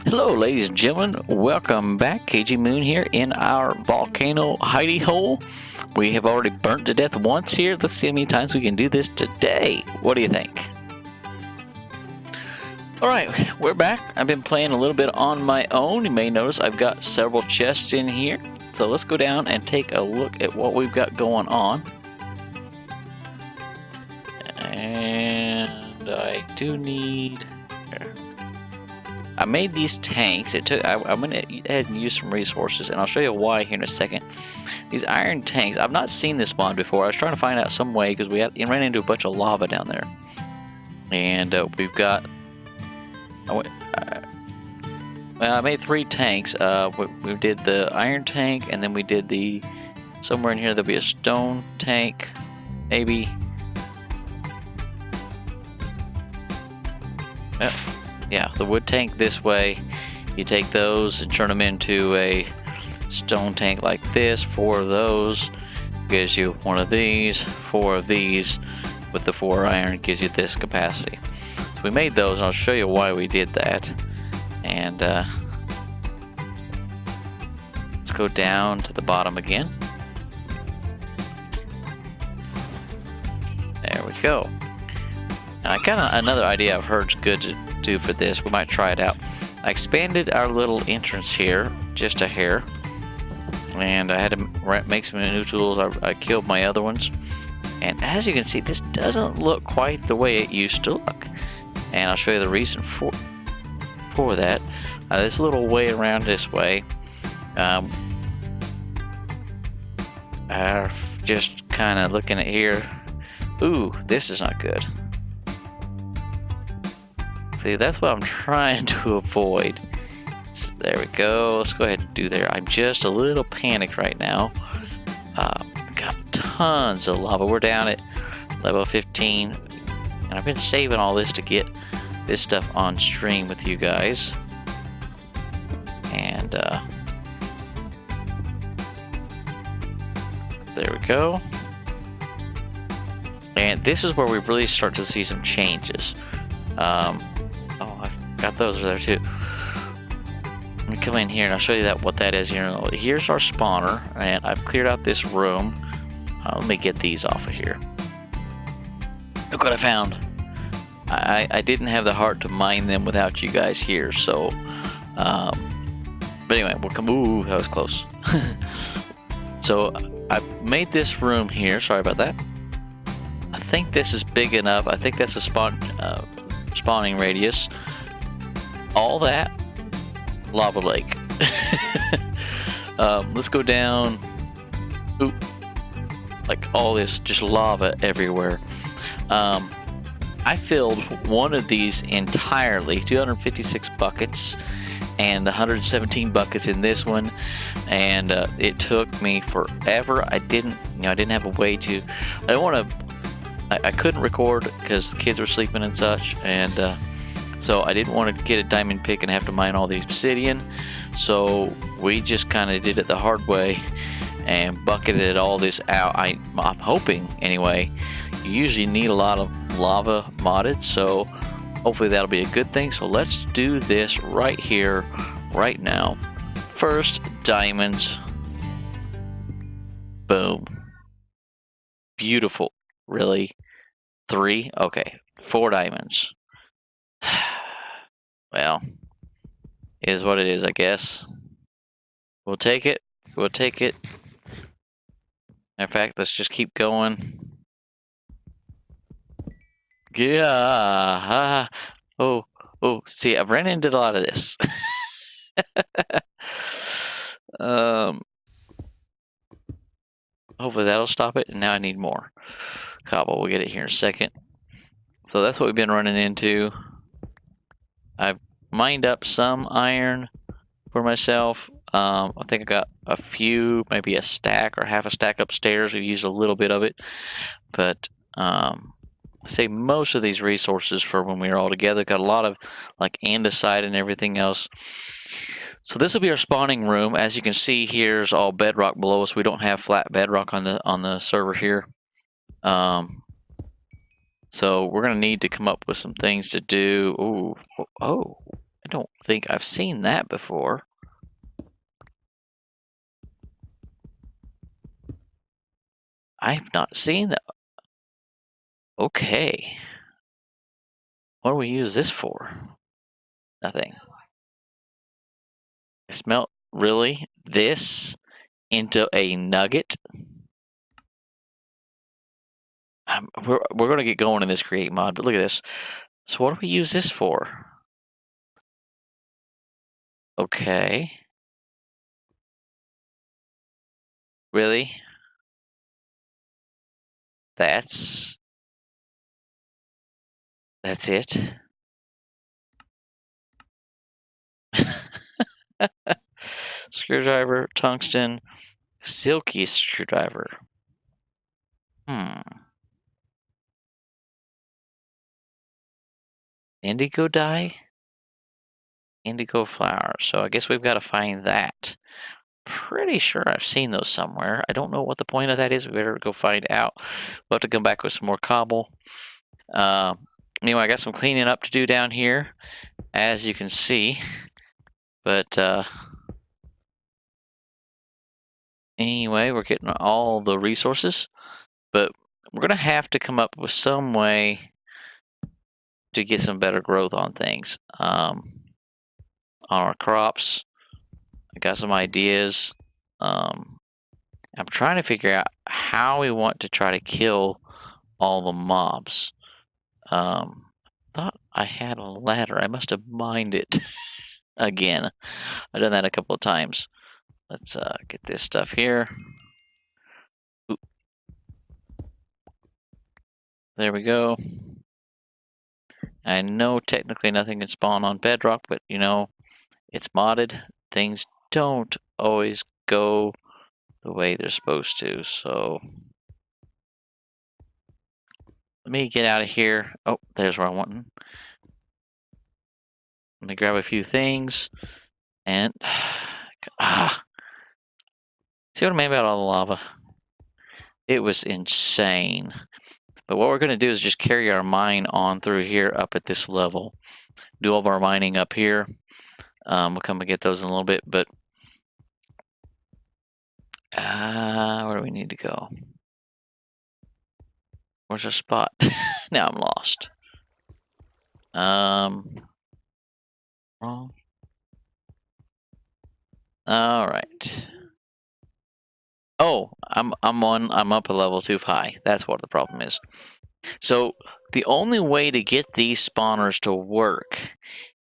Hello, ladies and gentlemen. Welcome back. Cageymoon here in our volcano hidey hole. We have already burnt to death once here. Let's see how many times we can do this today. What do you think? Alright, we're back. I've been playing a little bit on my own. You may notice I've got several chests in here. So let's go down and take a look at what we've got going on. And I do need... I made these tanks. I'm going to go ahead and use some resources, and I'll show you why here in a second. These iron tanks, I've not seen this mod before. I was trying to find out some way because we ran into a bunch of lava down there. And we've got... I made 3 tanks. We did the iron tank, and then we did the... Somewhere in here there'll be a stone tank, maybe. Yep. Yeah, the wood tank this way. You take those and turn them into a stone tank like this. 4 of those gives you 1 of these. 4 of these with the 4 iron gives you this capacity. So we made those, and I'll show you why we did that. And let's go down to the bottom again. There we go. Now, another idea I've heard is good to do for this. We might try it out. I expanded our little entrance here just a hair, and I had to make some new tools. I killed my other ones, and as you can see, this doesn't look quite the way it used to look, and I'll show you the reason for that. This little way around this way, just kind of looking at here. Ooh, this is not good. See, that's what I'm trying to avoid. So there we go. Let's go ahead and do there. I'm just a little panicked right now. Got tons of lava. We're down at level 15. And I've been saving all this to get this stuff on stream with you guys. And there we go. And this is where we really start to see some changes. Oh, I've got those there too. Let me come in here and I'll show you what that is here. Here's our spawner, and I've cleared out this room. Let me get these off of here. Look what I found. I didn't have the heart to mine them without you guys here, so... but anyway, we'll come... Ooh, that was close. So, I made this room here. Sorry about that. I think this is big enough. I think that's a spawning radius. All that lava lake. Let's go down. Oop. Like all this just lava everywhere. I filled one of these entirely, 256 buckets, and 117 buckets in this one, and it took me forever. I didn't have a way to. I couldn't record because the kids were sleeping and such, and so I didn't want to get a diamond pick and have to mine all the obsidian. So we just kind of did it the hard way and bucketed all this out. I'm hoping, anyway. You usually need a lot of lava modded, so hopefully that'll be a good thing. So let's do this right here, right now. First, diamonds. Boom. Beautiful. Really? 3? Okay. 4 diamonds. Well, is what it is, I guess. We'll take it. We'll take it. In fact, let's just keep going. Yeah. Oh. See, I've ran into a lot of this. Hopefully that'll stop it. And now I need more cobble. We'll get it here in a second. So that's what we've been running into. I've mined up some iron for myself. I think I got a few, maybe a stack or half a stack upstairs. We've used a little bit of it, but I say most of these resources for when we were all together. Got a lot of like andesite and everything else. So this will be our spawning room. As you can see, here's all bedrock below us. We don't have flat bedrock on the server here. So we're going to need to come up with some things to do. Ooh, oh, I don't think I've seen that before. I've not seen that. Okay. What do we use this for? Nothing. I smelt really this into a nugget. We're going to get going in this create mod, but look at this. So what do we use this for? Okay. Really? That's it? Screwdriver, tungsten, silky screwdriver. Indigo dye? Indigo flower. So I guess we've got to find that. Pretty sure I've seen those somewhere. I don't know what the point of that is. We better go find out. We'll have to come back with some more cobble. Anyway, I got some cleaning up to do down here, as you can see. But anyway, we're getting all the resources. But we're going to have to come up with some way to get some better growth on things. On our crops. I got some ideas. I'm trying to figure out how we want to try to kill all the mobs. Thought I had a ladder. I must have mined it again. I've done that a couple of times. Let's get this stuff here. Oop. There we go. I know technically nothing can spawn on bedrock, but you know, it's modded. Things don't always go the way they're supposed to, so let me get out of here. Oh, there's where I want. Let me grab a few things and see what I mean about all the lava? It was insane. But what we're going to do is just carry our mine on through here up at this level. Do all of our mining up here. We'll come and get those in a little bit, but where do we need to go? Where's our spot? Now I'm lost. Wrong. All right. Oh, I'm up a level too high. That's what the problem is. So the only way to get these spawners to work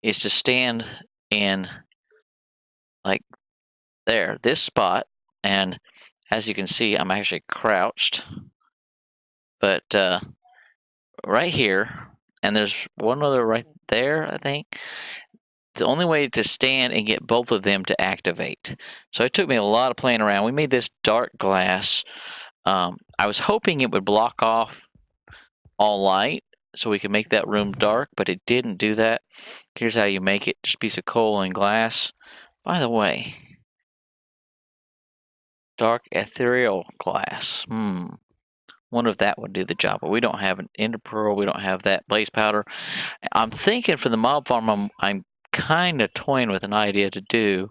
is to stand in like there, this spot, and as you can see, I'm actually crouched. But right here, and there's one other right there, I think. The only way to stand and get both of them to activate. So it took me a lot of playing around. We made this dark glass. I was hoping it would block off all light so we could make that room dark, but it didn't do that. Here's how you make it. Just a piece of coal and glass. By the way, dark ethereal glass. Wonder if that would do the job, but we don't have an ender pearl. We don't have that blaze powder. I'm thinking for the mob farm, I'm kind of toying with an idea to do.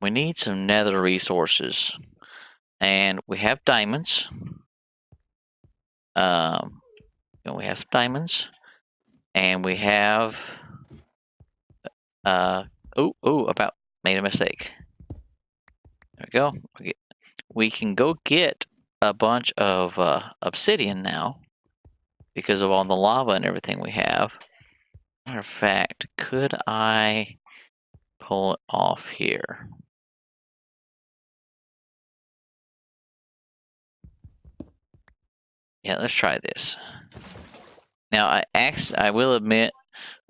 We need some nether resources, and we have diamonds. We have some diamonds, and we have made a mistake. There we go. We can go get a bunch of obsidian now because of all the lava and everything we have. Matter of fact, could I pull it off here? Yeah, let's try this. Now, I will admit,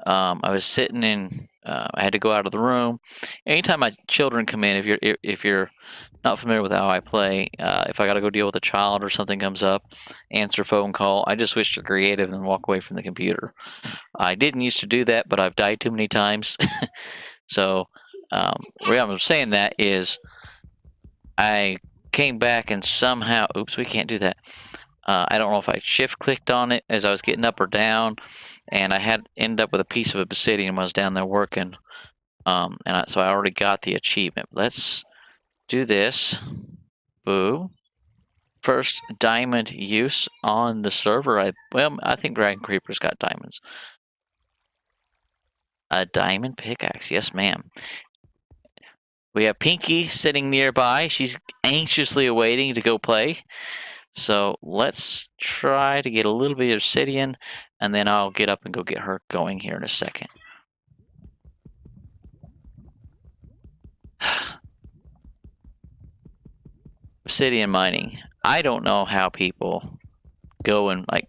I was sitting in. I had to go out of the room. Anytime my children come in, if you're not familiar with how I play, if I got to go deal with a child or something comes up, answer phone call, I just switch to creative and walk away from the computer. I didn't used to do that, but I've died too many times. So, the reason I'm saying that is I came back and somehow, oops, we can't do that. I don't know if I shift clicked on it as I was getting up or down, and I had ended up with a piece of obsidian when I was down there working. So I already got the achievement. Let's do this. Boo. First diamond use on the server. I think Dragon Creeper's got diamonds. A diamond pickaxe, yes ma'am. We have Pinky sitting nearby. She's anxiously awaiting to go play. So let's try to get a little bit of obsidian, and then I'll get up and go get her going here in a second. Obsidian mining. I don't know how people go and like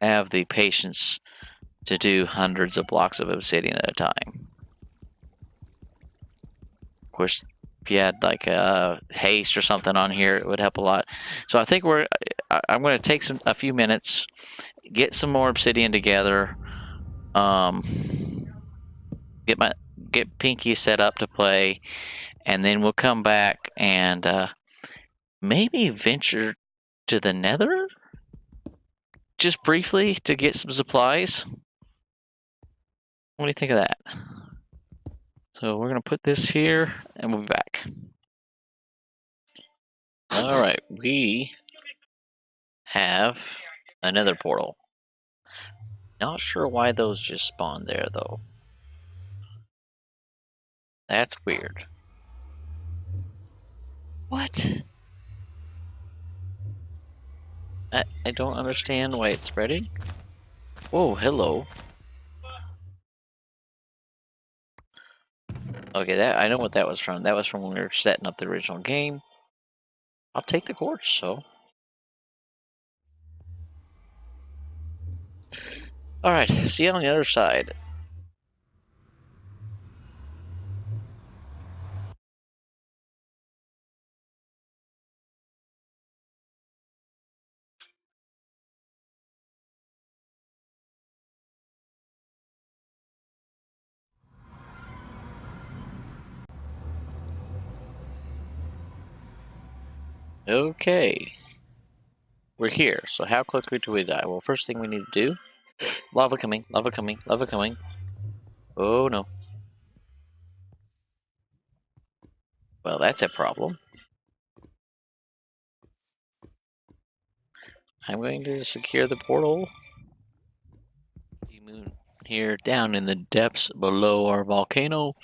have the patience to do hundreds of blocks of obsidian at a time. Of course, if you had like a haste or something on here, it would help a lot. So I think I'm going to take a few minutes, get some more obsidian together, get Pinky set up to play, and then we'll come back and maybe venture to the Nether, just briefly to get some supplies. What do you think of that? So we're going to put this here, and we'll be back. All right, we have another portal. Not sure why those just spawned there, though. That's weird. What? I don't understand why it's spreading. Whoa, hello. Okay, I know what that was from. That was from when we were setting up the original game. I'll take the quartz, so. Alright, see you on the other side. Okay. We're here, so how quickly do we die? Well, first thing we need to do... Lava coming, lava coming, lava coming. Oh no. Well, that's a problem. I'm going to secure the portal. Cageymoon here down in the depths below our volcano.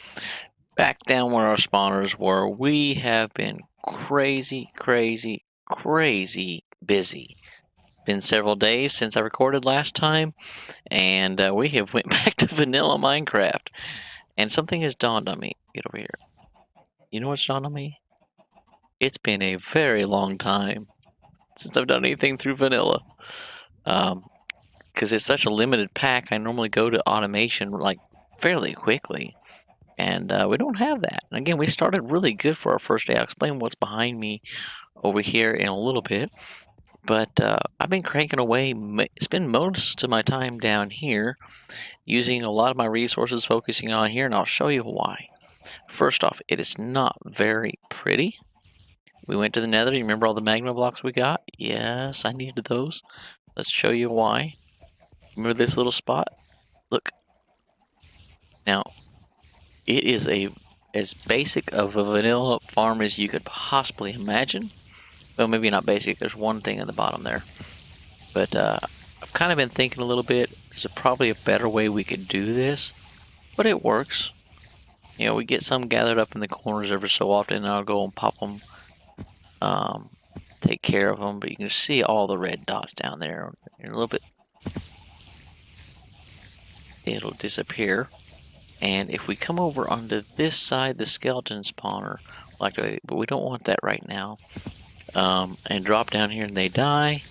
Back down where our spawners were. We have been crazy, crazy, crazy busy. Been several days since I recorded last time, and we have went back to vanilla Minecraft. And something has dawned on me. Get over here. You know what's dawned on me? It's been a very long time since I've done anything through vanilla. Because it's such a limited pack, I normally go to automation like fairly quickly. And we don't have that. And again, we started really good for our first day. I'll explain what's behind me over here in a little bit. But I've been cranking away, spend most of my time down here, using a lot of my resources focusing on here, and I'll show you why. First off, it is not very pretty. We went to the Nether. You remember all the magma blocks we got? Yes, I needed those. Let's show you why. Remember this little spot? Look. Now, it is as basic of a vanilla farm as you could possibly imagine. Well, maybe not basic. There's one thing at the bottom there. But I've kind of been thinking a little bit. There's probably a better way we could do this. But it works. You know, we get some gathered up in the corners every so often, and I'll go and pop them. Take care of them. But you can see all the red dots down there. In a little bit, it'll disappear. And if we come over onto this side, the skeleton spawner, but we don't want that right now. And drop down here and they die.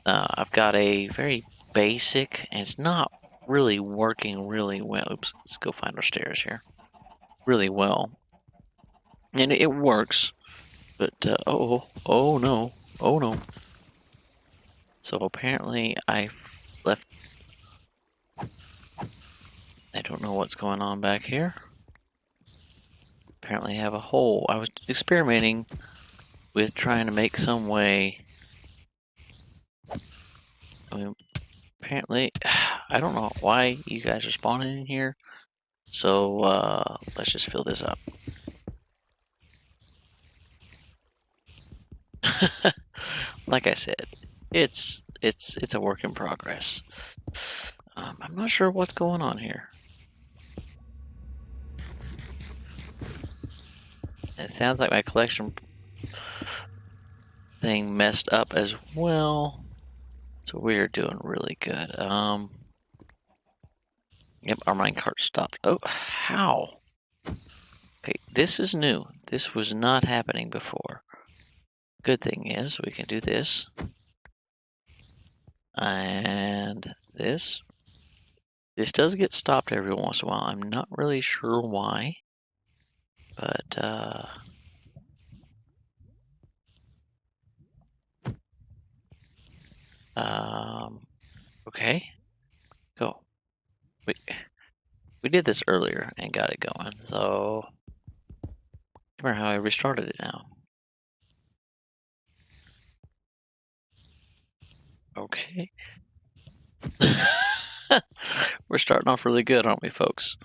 I've got a very basic, and it's not really working really well. Oops, let's go find our stairs here. Really well. And it works, but oh no, oh no. So apparently I left. I don't know what's going on back here. Apparently I have a hole. I was experimenting with trying to make some way. apparently, I don't know why you guys are spawning in here. So let's just fill this up. Like I said, it's a work in progress. I'm not sure what's going on here. It sounds like my collection thing messed up as well. So we're doing really good. Yep, our minecart stopped. Oh, how? Okay, this is new. This was not happening before. Good thing is we can do this. And this. This does get stopped every once in a while. I'm not really sure why. But, okay. Go. We did this earlier and got it going, so remember how I restarted it now. Okay. We're starting off really good, aren't we, folks?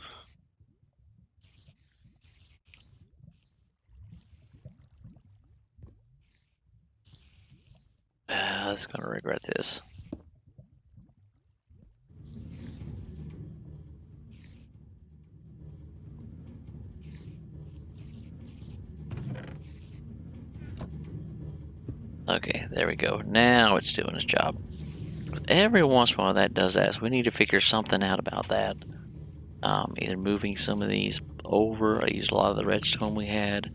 I was gonna regret this. Okay, there we go. Now it's doing its job. Every once in a while that does that, so we need to figure something out about that. Either moving some of these over. I used a lot of the redstone we had.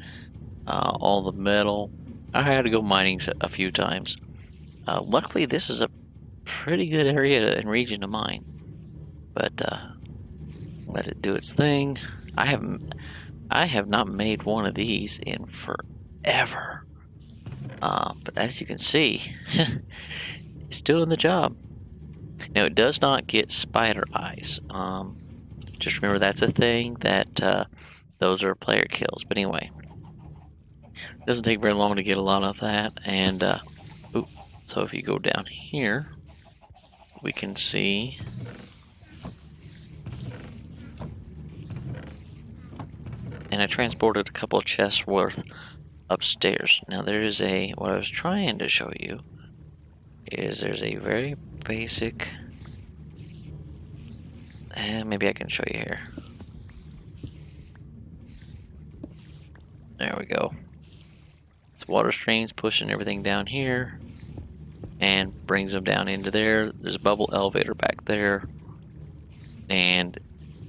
All the metal. I had to go mining a few times. Luckily, this is a pretty good area and region to mine. But let it do its thing. I have not made one of these in forever. But as you can see, it's doing the job. Now it does not get spider eyes. Just remember that's a thing that those are player kills. But anyway, it doesn't take very long to get a lot of that. And so if you go down here, we can see. And I transported a couple of chests worth upstairs. Now there is what I was trying to show you is there's a very basic, and maybe I can show you here. There we go. It's water streams pushing everything down here and brings them down into there. There's a bubble elevator back there, and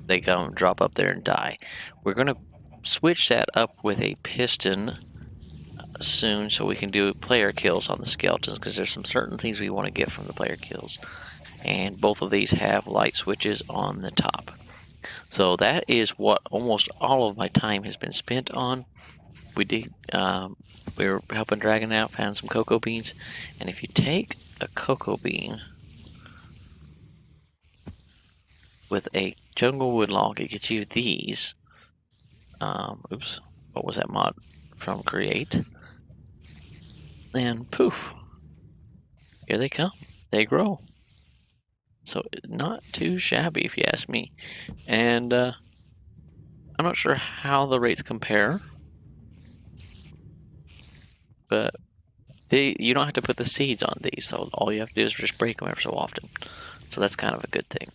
they come drop up there and die. We're gonna switch that up with a piston soon so we can do player kills on the skeletons, because there's some certain things we want to get from the player kills, and both of these have light switches on the top. So that is what almost all of my time has been spent on. We were helping Dragon out, found some cocoa beans, and if you take a cocoa bean with a jungle wood log, it gets you these. Oops, what was that mod from Create? And poof, here they come. They grow. So not too shabby if you ask me. And I'm not sure how the rates compare, but you don't have to put the seeds on these, so all you have to do is just break them every so often. So that's kind of a good thing.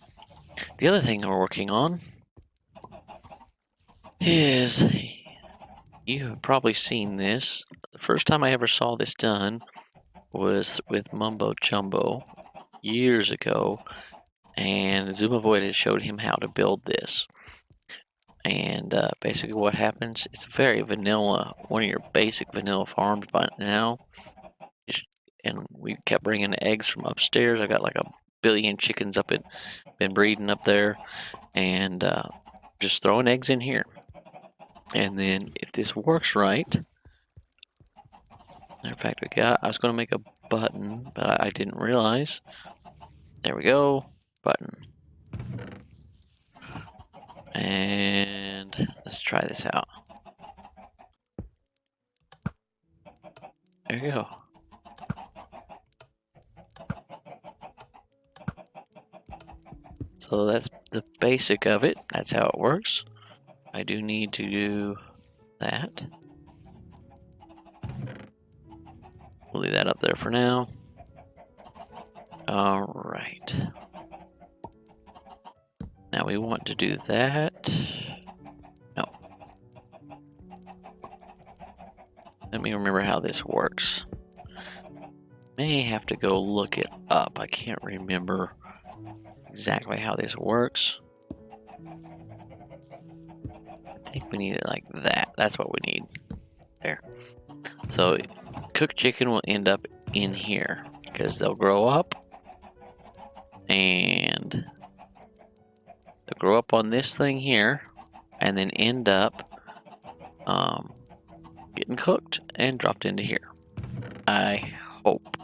The other thing we're working on is, you have probably seen this. The first time I ever saw this done was with Mumbo Jumbo years ago, and Zuma Void had showed him how to build this. And basically what happens, it's very vanilla, one of your basic vanilla farms by now. And we kept bringing eggs from upstairs. I got like a billion chickens been breeding up there, and just throwing eggs in here. And then if this works right, in fact, I was going to make a button, but I didn't realize. There we go, button. And let's try this out. There you go. So that's the basic of it. That's how it works. I do need to do that. We'll leave that up there for now. All right. Now we want to do that. No. Let me remember how this works. May have to go look it up. I can't remember exactly how this works. I think we need it like that. That's what we need. There. So cooked chicken will end up in here because they'll grow up and they'll grow up on this thing here and then end up getting cooked and dropped into here. I hope.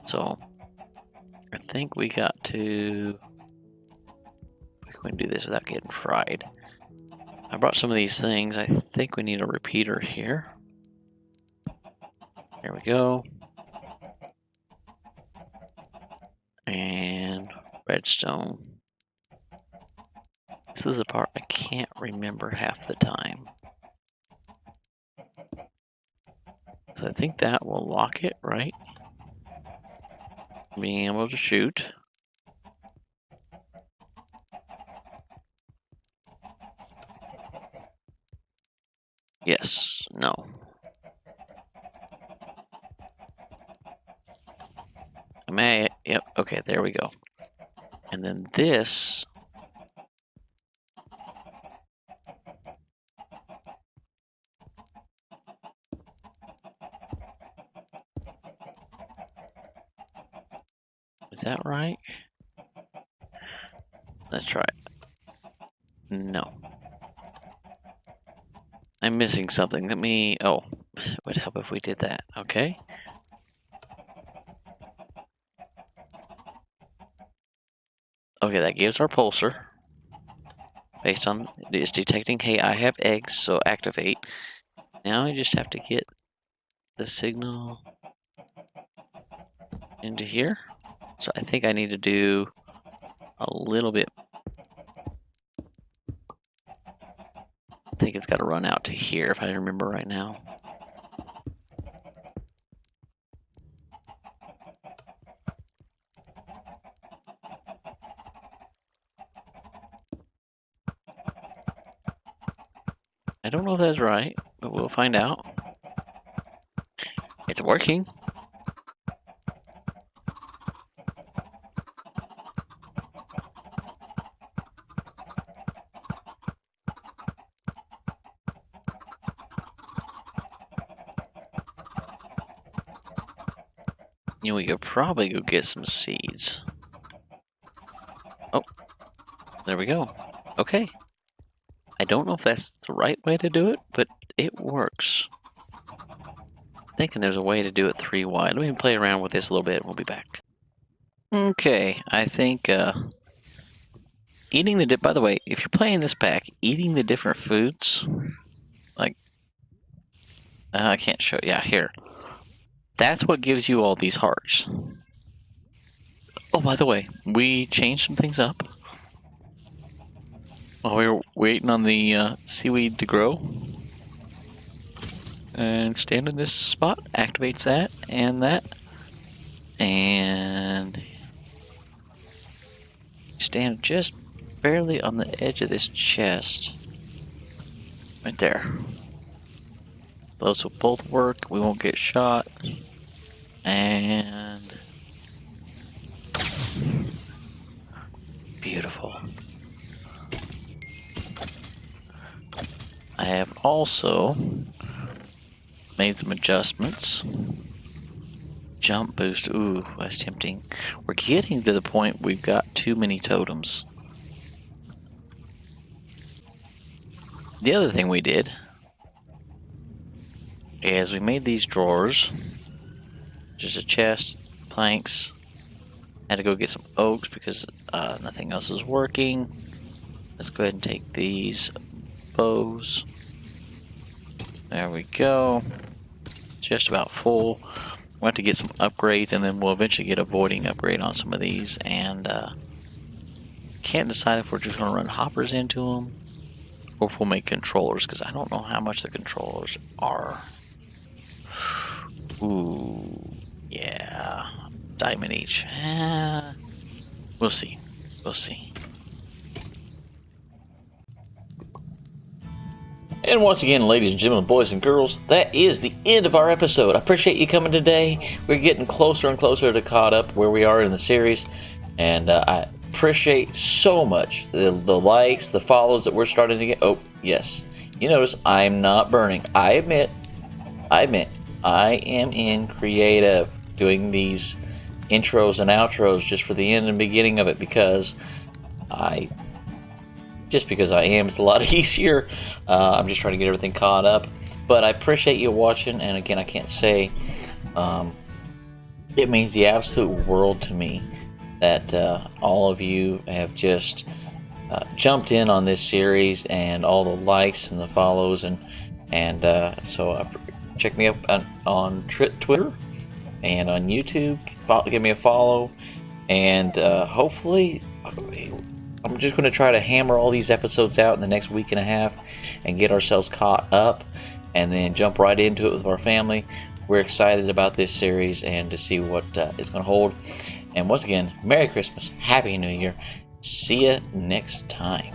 So I think we got to. We can do this without getting fried. I brought some of these things. I think we need a repeater here. There we go. And redstone. This is the part I can't remember half the time. So I think that will lock it, right? Being able to shoot. Yes, no. Yep, okay, there we go. And then this. Is that right? Let's try it. No. I'm missing something. Let me. Oh, it would help if we did that. Okay. Okay, that gives our pulsar. Based on it's detecting, hey, I have eggs, so activate. Now I just have to get the signal into here. So I think I need to do a little bit. I think it's got to run out to here if I remember right now. I don't know if that's right, but we'll find out. It's working. You know, we could probably go get some seeds. Oh, there we go. Okay. I don't know if that's the right way to do it, but it works. I'm thinking there's a way to do it 3 wide. Let me play around with this a little bit and we'll be back. Okay, I think eating the by the way, if you're playing this pack, eating the different foods, like I can't show. Yeah, here. That's what gives you all these hearts. Oh, by the way, we changed some things up while we were waiting on the seaweed to grow. And stand in this spot activates that and that. And stand just barely on the edge of this chest. Right there. Those will both work. We won't get shot. And beautiful. I have also made some adjustments. Jump boost. Ooh, that's tempting. We're getting to the point we've got too many totems. The other thing we did is we made these drawers. Just a chest, planks. Had to go get some oaks because nothing else is working. Let's go ahead and take these bows. There we go. Just about full. We'll have to get some upgrades and then we'll eventually get a voiding upgrade on some of these and can't decide if we're just going to run hoppers into them or if we'll make controllers, because I don't know how much the controllers are. Ooh, yeah. Diamond each. We'll see. We'll see. And once again, ladies and gentlemen, boys and girls, that is the end of our episode. I appreciate you coming today. We're getting closer and closer to caught up where we are in the series. And I appreciate so much the likes, the follows that we're starting to get. Oh, yes. You notice I'm not burning. I admit, I am in creative doing these intros and outros just for the end and beginning of it because I am. It's a lot easier. I'm just trying to get everything caught up. But I appreciate you watching. And again, I can't say it means the absolute world to me that all of you have just jumped in on this series and all the likes and the follows. And so check me up on Twitter and on YouTube. Give me a follow. And hopefully... I'm just going to try to hammer all these episodes out in the next week and a half and get ourselves caught up and then jump right into it with our family. We're excited about this series and to see what it's going to hold. And once again, Merry Christmas, Happy New Year. See ya next time.